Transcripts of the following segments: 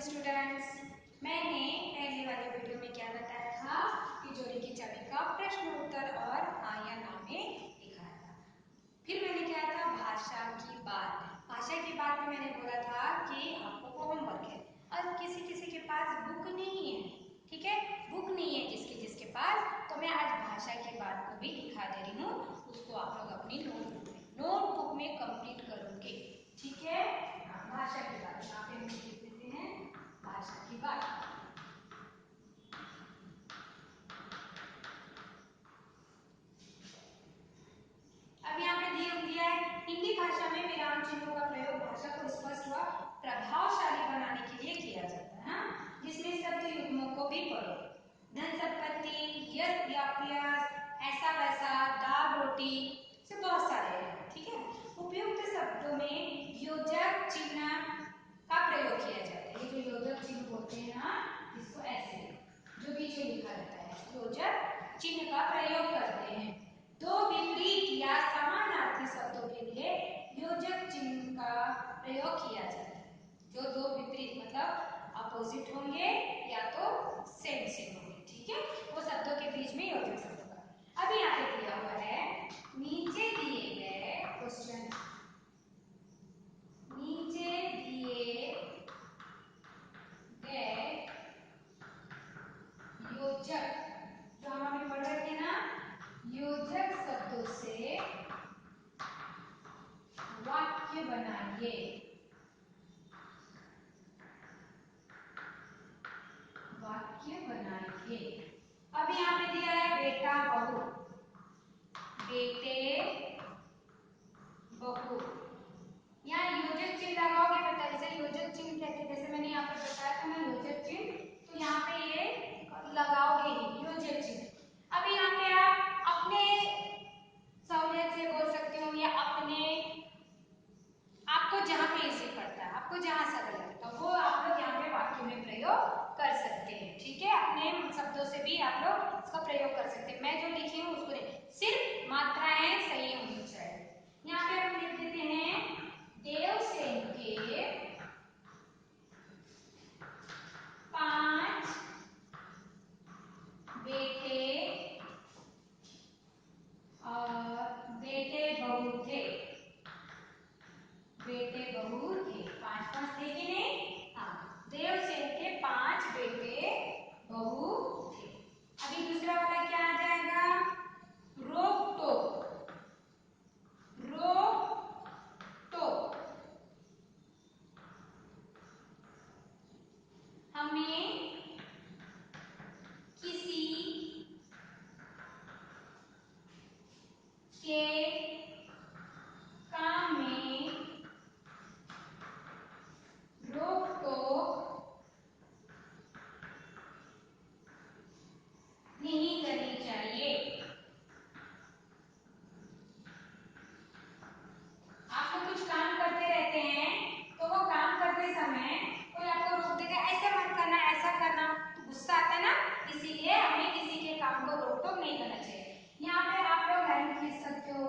Students, मैंने पहले वाले वीडियो में क्या बताया था, तिजोरी की चाबी का प्रश्न उत्तर और हाँ या ना में दिखाया था। फिर मैंने क्या था, भाषा की बात में मैंने बोला था कि आपको होमवर्क है और किसी किसी के पास बुक नहीं है, ठीक है, बुक नहीं है जिसके पास, तो मैं आज भाषा की बात को भी दिखा दे रही हूँ। उसको आप लोग अपनी नोटबुक में कंप्लीट करोगे, ठीक है। भाषा की बात यहाँ पे हम लिख देते हैं, भाषा की बात। अब यहाँ पे दिया है, हिंदी भाषा में विराम चिन्हों का प्रयोग भाषा को स्पष्ट व प्रभावशाली बनाने के लिए किया जाता है, जिसमें शब्द युग्मों को भी पढ़ो। धन संपत्ति, यस या प्यास, ऐसा वैसा, दाल रोटी से बहुत सारे हैं, ठीक है। उपयुक्त शब्दों में योजक चिन्ह का प्रयोग किया जाता है। ये जो योजक चिन्ह होते हैं ना, इसको ऐसे जो पीछे लिखा रहता है, योजक चिन्ह का प्रयोग करते हैं। दो विपरीत या समानार्थी शब्दों के लिए योजक चिन्ह का प्रयोग किया जाता है। जो दो विपरीत मतलब अपोजिट होंगे या तो सेम होंगे, ठीक है, वो शब्दों के बीच में योजक शब्दों का। अभी यहाँ पे दिया हुआ है, नीचे दिए गए क्वेश्चन, नीचे दिए गए योजक जो हम अभी पढ़ रहे थे ना, योजक शब्दों से वाक्य बनाइए। वाक्य बनाइए। अब यहाँ पे दिया है बेटा बहू, बेटे बहू। यहाँ योजक चिन्ह लगाओगे बेटा, इसे योजक चिन्ह कहते हैं। जैसे मैंने यहाँ पे बताया था ना योजक चिन्ह, तो यहाँ पे ये लगाओगे ही योजक चिन्ह। अभी यहाँ पे आप अपने सहूलियत से बोल सकते हो या अपने आपको जहाँ पे इजी पड़ता है, आपको जहाँ सरल लगता है, वो आप लोग यहाँ पे वाक्य में प्रयोग कर सकते हैं, ठीक है। अपने शब्दों से भी आप लोग इसका प्रयोग कर सकते हैं। मैं जो लिखी हूँ उसको सिर्फ मात्राएं सही होनी चाहिए। यहाँ पे हम लिख देते हैं, देवसेन के 5 बेटे और बेटे बहू थे। बेटे बहू थे, 5 थे कि नहीं? हाँ, देवसेन के 5 बेटे बहू थे। अभी दूसरा वाला क्या आ जाएगा, रोक टोक, रोक टोक। हमें किसी के काम में रोक टोक नहीं करनी चाहिए। आप लोग कुछ काम करते रहते हैं, तो वो काम करते समय कोई आपको रोक देगा, ऐसा मत करना, ऐसा करना, तो गुस्सा आता है ना, इसीलिए हमें किसी के काम को रोक टोक नहीं करना चाहिए। यहाँ पे आप लोग लाइन खींच सकते हो,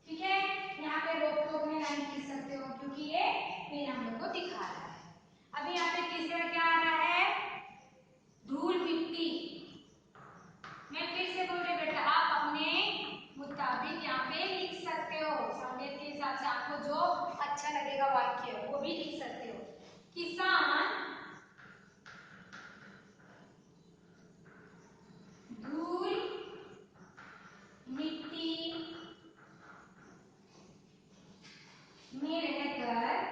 ठीक है, यहाँ पे रोक टोक में लाइन खींच सकते हो, क्योंकि ये पेन हम लोग को दिखा रहा है। अभी यहाँ पे तीसरा क्या आ रहा है, धूल मिट्टी। मैं फिर से बोल रही बेटा, आप अपने मुताबिक यहाँ पे लिख सकते हो, सहूलियत के हिसाब से आपको जो अच्छा लगेगा वाक्य वो भी लिख सकते हो। किसान धूल मिट्टी में रहकर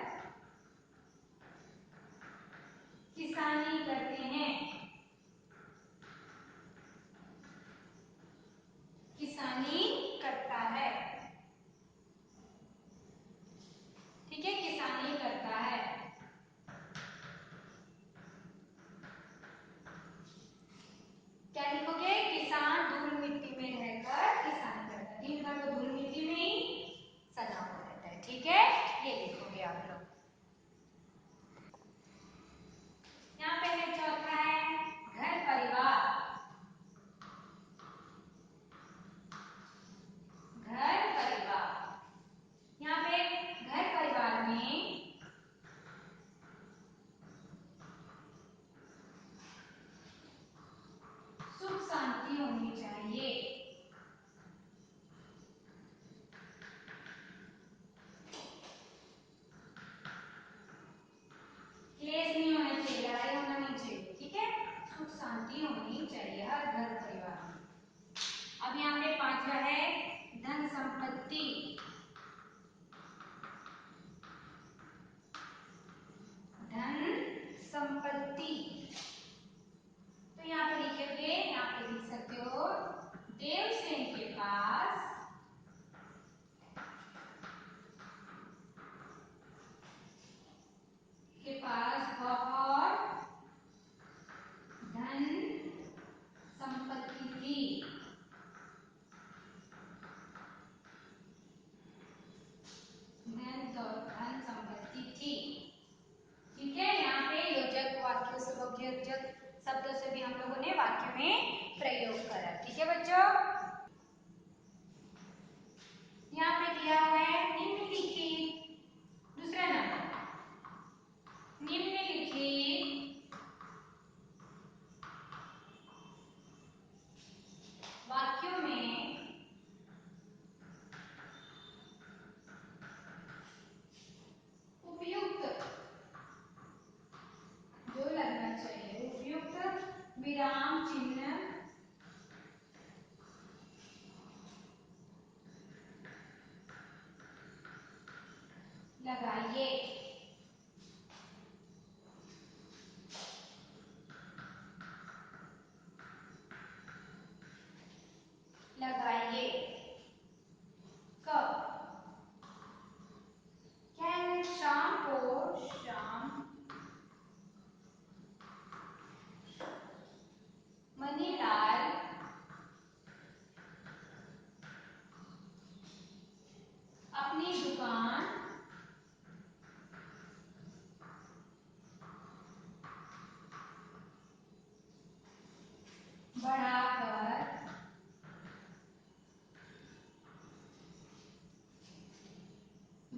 किसानी करते हैं। किसानी करता है, ठीक है, किसानी करता है। होनी चाहिए, ठीक है, सुख शांति होनी चाहिए हर घर परिवार में। अब यहाँ पे पांचवा है धन संपत्ति। धन संपत्ति, तो यहाँ पे लिखोगे, यहाँ पे लिख सकते हो देवसेन के पास बहुत धन संपत्ति थी। धन संपत्ति थी, ठीक है। यहाँ पे योजक वाक्यों से योजक शब्दों से भी हम लोगों ने वाक्य में प्रयोग करा, ठीक है बच्चों। यहाँ पे दिया हुआ है निम्नलिखित, दूसरा नंबर, निम्नलिखित वाक्यों में उपयुक्त जो लगना चाहिए, उपयुक्त विराम चिन्ह लगाइए। लगाइए कब, क्या है, शाम को, शाम मनीलाल अपनी दुकान बढ़ाकर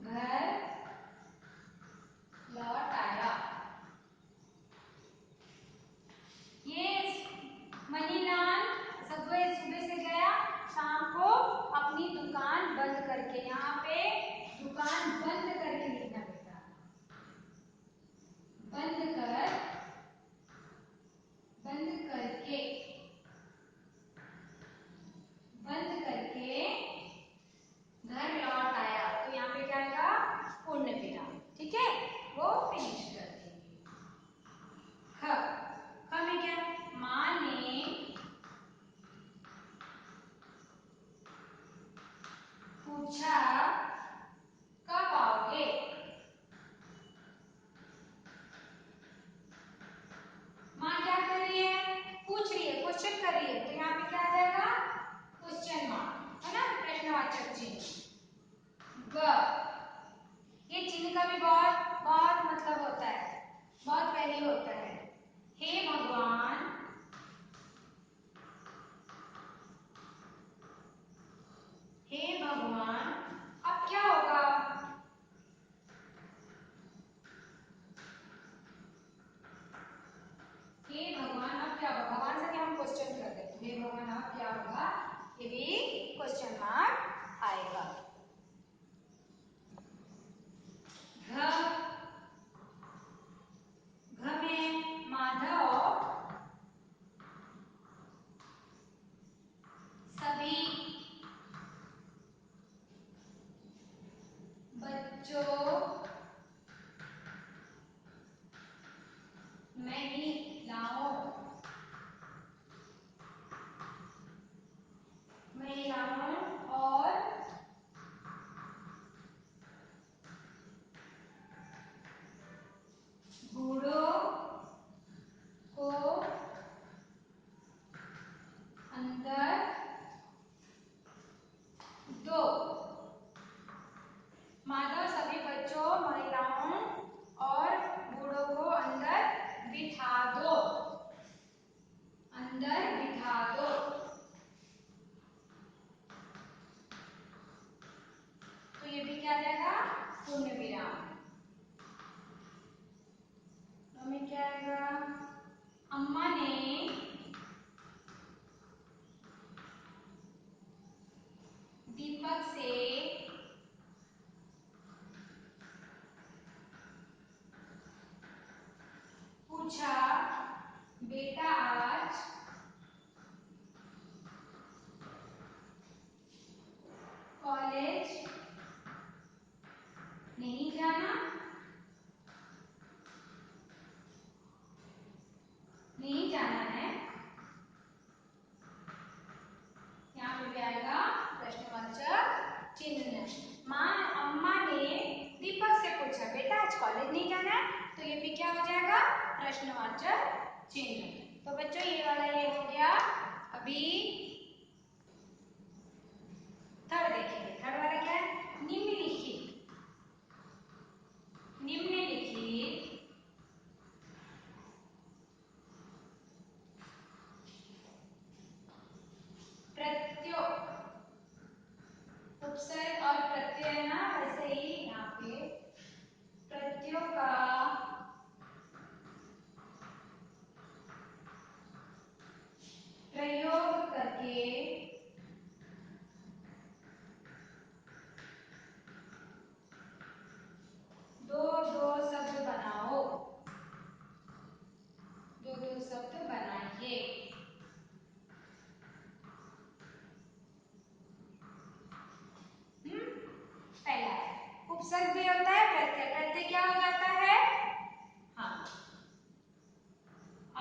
घर लौट आया। ये मनीलाल सुबह से गया, शाम को अपनी दुकान बंद करके, यहाँ पे दुकान बंद करके लिखना बेटा, बंद करके घर लौट आया। तो यहाँ पे क्या आएगा, पूर्ण विराम, ठीक है, वो फिनिश कर देंगे। ख में क्या, माँ ने पूछा कब आओगे। माँ क्या कर रही है, पूछ रही है, क्वेश्चन कर रही है, तो यहाँ पे क्या आ जाएगा, क्वेश्चन मार्क, है ना, प्रश्नवाचक चिन्ह। ग, ये चिन्ह का भी बहुत बहुत मतलब होता है, बहुत वैल्यू होता है। हे भगवान, हे भगवान, अब क्या होगा, हे भगवान अब क्या होगा, भगवान से क्या हम क्वेश्चन करते हैं, हे भगवान अब क्या होगा, ये भी क्वेश्चन मार्क आएगा। घ में माधव सभी बच्चों महिलाओं और बूढ़ों को अंदर दो। माधव सभी बच्चों, महिलाओं और बूढ़ों को अंदर बिठा दो, अंदर बिठा दो। तो ये भी क्या आ जाएगा, पूर्ण विराम। में क्या आएगा, अम्मा ने दीपक से पूछा बेटा आज कॉलेज नहीं जाना, नहीं जाना है। यहाँ पे भी आएगा प्रश्नवाचक चिन्ह। माँ अम्मा ने दीपक से पूछा बेटा आज कॉलेज नहीं जाना है, तो ये भी क्या हो जाएगा प्रश्नवाचक चिन्ह। तो बच्चों ये वाला ये हो गया। अभी थर्ड देखिए, थर्ड वाला क्या है, निम्नलिखित, निम्नलिखित प्रत्ययों, उपसर्ग और प्रत्यय ना वैसे ही यहाँ पे प्रत्ययों का प्रयोग करके दो दो शब्द बनाओ, दो दो शब्द बनाइए। पहला है उपसर्ग भी होता है प्रत्यय, प्रत्यय क्या हो जाता है, हाँ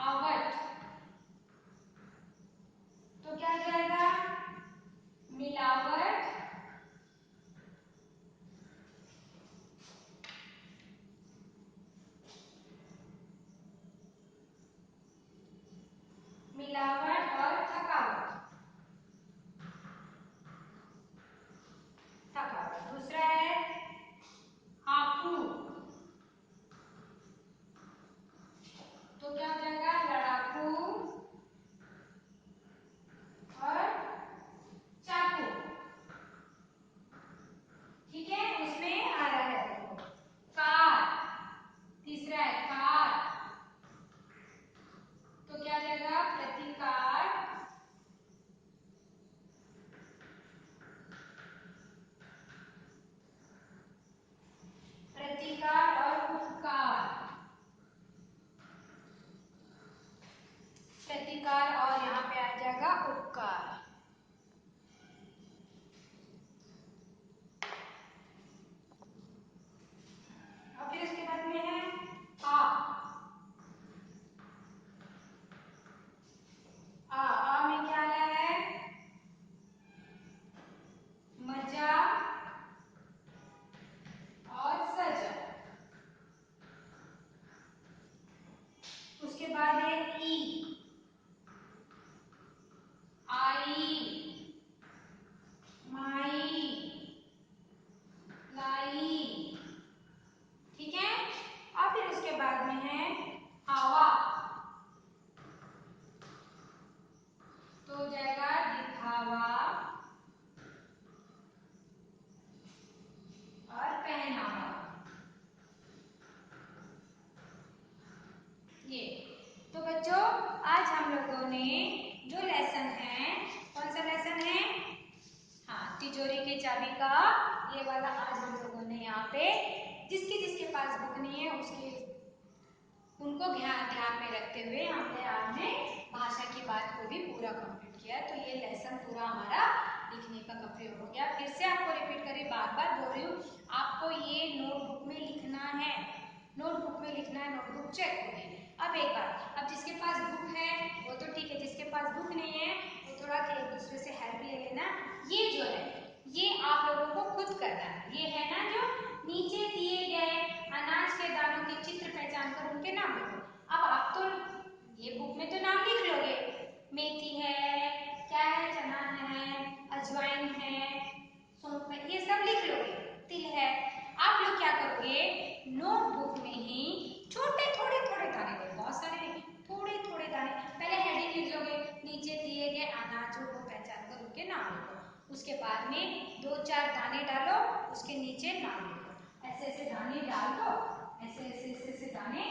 आवट, तो क्या हो जाएगा मिलावट, मिलावट और थकावट, थकावट। दूसरा है आकू, तो क्या हो जाएगा लड़ाकू और चाकू। ठीक है, उसमें आ रहा है देखो कार, तीसरा है कार, तो क्या हो जाएगा प्रतिकार, प्रतिकार और उपकार, प्रतिकार और यहाँ पे आ जाएगा उपकार। और फिर उसके बाद में है आ में क्या आया है मजा और सजा। उसके बाद है ई, आई, माई, लाई। ठीक है, और फिर उसके बाद में है हवा, तो हो जाएगा दिखावा और पहनावा। ये तो बच्चों आज हम लोगों ने जो लेसन है, कौन सा लेसन है, हाँ तिजोरी की चाबी का ये वाला आज हम लोगों ने यहाँ पे जिसके जिसके पास बुक नहीं है उसके उनको ध्यान में रखते हुए हमने आपने भाषा की बात को भी पूरा कंप्लीट किया। तो ये लेसन पूरा हमारा लिखने का कंप्लीट हो गया। फिर से आपको रिपीट करिए, बार बार बोल रही हूँ, आपको ये नोटबुक में लिखना है, नोटबुक में लिखना है, नोटबुक चेक करिए। अब एक बार, अब जिसके पास बुक है वो तो ठीक है, जिसके पास बुक नहीं है वो थोड़ा एक दूसरे से हेल्प ले लेना। ये जो है ये आप लोगों को खुद करना है। ये है ना जो नीचे दिए गए अनाज के दानों के चित्र पहचान कर उनके नाम लिखो। अब आप तो ये बुक में तो नाम लिख लोगे, मेथी है, क्या है, चना है, अजवाइन है, सौंफ है, ये सब लिख लोगे, तिल है। आप लोग क्या करोगे नोटबुक में ही छोटे थोड़े थोड़े दाने लो, बहुत सारे नहीं, थोड़े थोड़े दाने, पहले हेडिंग लिख लोगे, नीचे दिए गए अनाजों को पहचान कर उनके नाम लिखो। उसके बाद में दो चार दाने डालो, उसके नीचे नाम लिखो। ऐसे ऐसे दाने डाल दो, ऐसे ऐसे ऐसे ऐसे दाने